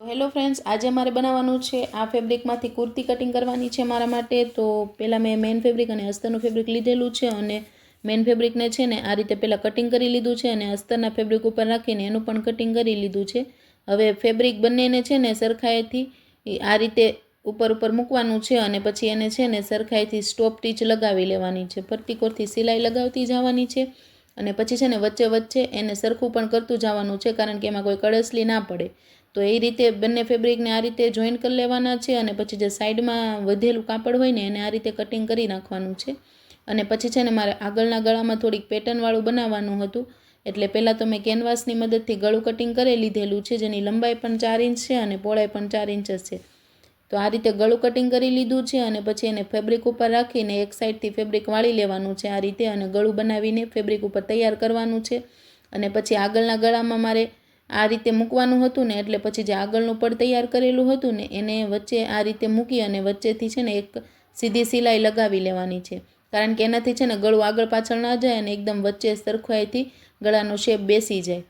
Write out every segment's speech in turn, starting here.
Hello friends, આજે મારે બનાવવાનું છે આ ફેબ્રિકમાંથી કુર્તી કટિંગ કરવાની છે મારા માટે. તો પહેલાં મેં મેઇન ફેબ્રિક અને અસ્તરનું ફેબ્રિક લીધેલું છે અને મેઇન ફેબ્રિકને છે ને આ રીતે પહેલાં કટિંગ કરી લીધું છે અને અસ્તરના ફેબ્રિક ઉપર રાખીને એનું પણ કટિંગ કરી લીધું છે. હવે ફેબ્રિક બંનેને છે ને સરખાઈથી આ રીતે ઉપર મૂકવાનું છે અને પછી એને છે ને સરખાઈથી સ્ટોપ સ્ટીચ લગાવી લેવાની છે. ફરતી કોરથી સિલાઈ લગાવતી જવાની છે અને પછી છે ને વચ્ચે એને સરખું પણ કરતું જવાનું છે, કારણ કે એમાં કોઈ કળસલી ના પડે. તો એ રીતે બંને ફેબ્રિકને આ રીતે જોઈન્ટ કરી લેવાના છે અને પછી જે સાઈડમાં વધેલું કાપડ હોય ને એને આ રીતે કટિંગ કરી નાખવાનું છે. અને પછી છે ને મારે આગળના ગળામાં થોડીક પેટર્નવાળું બનાવવાનું હતું, એટલે પહેલાં તો મેં કેનવાસની મદદથી ગળું કટિંગ કરી લીધેલું છે, જેની લંબાઈ પણ 4 ઇંચ છે અને પહોળાઈ પણ 4 ઇંચ છે. તો આ રીતે ગળું કટિંગ કરી લીધું છે અને પછી એને ફેબ્રિક ઉપર રાખીને એક સાઈડથી ફેબ્રિક વાળી લેવાનું છે આ રીતે, અને ગળું બનાવીને ફેબ્રિક ઉપર તૈયાર કરવાનું છે. અને પછી આગળના ગળામાં મારે આ રીતે મૂકવાનું હતું ને, એટલે પછી જે આગળનું પડ તૈયાર કરેલું હતું ને એને વચ્ચે આ રીતે મૂકી અને વચ્ચેથી છે ને એક સીધી સિલાઈ લગાવી લેવાની છે, કારણ કે એનાથી છે ને ગળું આગળ પાછળ ના જાય અને એકદમ વચ્ચે સરખાઈથી ગળાનો શેપ બેસી જાય.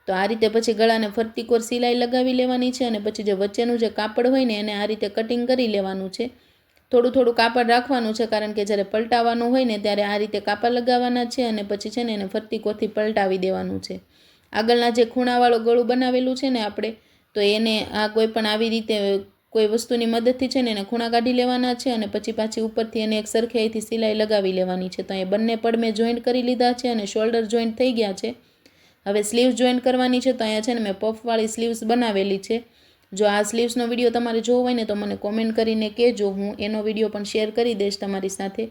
તો આ રીતે પછી ગળાને ફરતી કોર સિલાઈ લગાવી લેવાની છે અને પછી જે વચ્ચેનું જે કાપડ હોય ને એને આ રીતે કટિંગ કરી લેવાનું છે. થોડું કાપડ રાખવાનું છે, કારણ કે જ્યારે પલટાવવાનું હોય ને ત્યારે આ રીતે કાપડ લગાવવાના છે અને પછી છે ને એને ફરતી કોરથી પલટાવી દેવાનું છે. આગળના જે ખૂણાવાળું ગળું બનાવેલું છે ને આપણે, તો એને આ કોઈ પણ આવી રીતે કોઈ વસ્તુની મદદથી છે ને એને ખૂણા કાઢી લેવાના છે અને પછી પાછી ઉપરથી એને એક સરખેથી સિલાઈ લગાવી લેવાની છે. તો એ બંને પડ મેં જોઈન્ટ કરી લીધા છે અને શોલ્ડર જોઈન્ટ થઈ ગયા છે. હવે સ્લીવ્સ જોઈન્ટ કરવાની છે, તો અહીંયા છે ને મેં પફવાળી સ્લીવ્સ બનાવેલી છે. જો આ સ્લીવ્સનો વિડીયો તમારે જોવો હોય ને તો મને કોમેન્ટ કરીને કહેજો, હું એનો વિડીયો પણ શેર કરી દઈશ તમારી સાથે.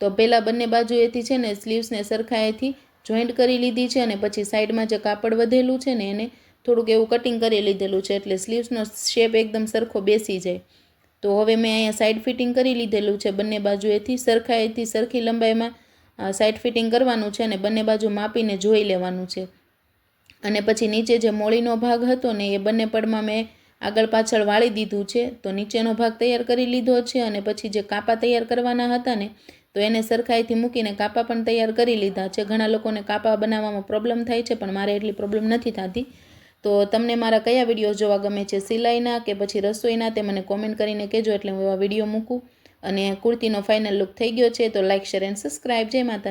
તો પહેલાં બંને બાજુએથી છે ને સ્લીવ્સને સરખાઈથી જોઈન્ટ કરી લીધી છે અને પછી સાઈડમાં જે કાપડ વધેલું છે ને એને થોડુંક એવું કટિંગ કરી લીધેલું છે, એટલે સ્લીવ્સનો શેપ એકદમ સરખો બેસી જાય. તો હવે મેં અહીંયા સાઈડ ફિટિંગ કરી લીધેલું છે બંને બાજુએથી સરખાઈથી સરખી લંબાઈમાં સાઈડ ફિટિંગ કરવાનું છે અને બંને બાજુ માપીને જોઈ લેવાનું છે. અને પછી નીચે જે મોળીનો ભાગ હતો ને એ બંને પડમાં મેં આગળ પાછળ વાળી દીધું છે. તો નીચેનો ભાગ તૈયાર કરી લીધો છે અને પછી જે કાપા તૈયાર કરવાના હતા ને તો એને સરખાઈથી મૂકીને કાપા પણ તૈયાર કરી લીધા છે. ઘણા લોકોને કાપા બનાવવામાં પ્રોબ્લેમ થાય છે, પણ મારે એટલી પ્રોબ્લેમ નથી થતી. તો તમને મારા કયા વિડીયો જોવા ગમે છે, સિલાઈના કે પછી રસોઈના, તે મને કોમેન્ટ કરીને કહેજો, એટલે હું એવા વિડીયો મૂકું. અને કુર્તીનો ફાઇનલ લુક થઈ ગયો છે, તો લાઇક, શેર એન્ડ સબસ્ક્રાઈબ. જય માતા.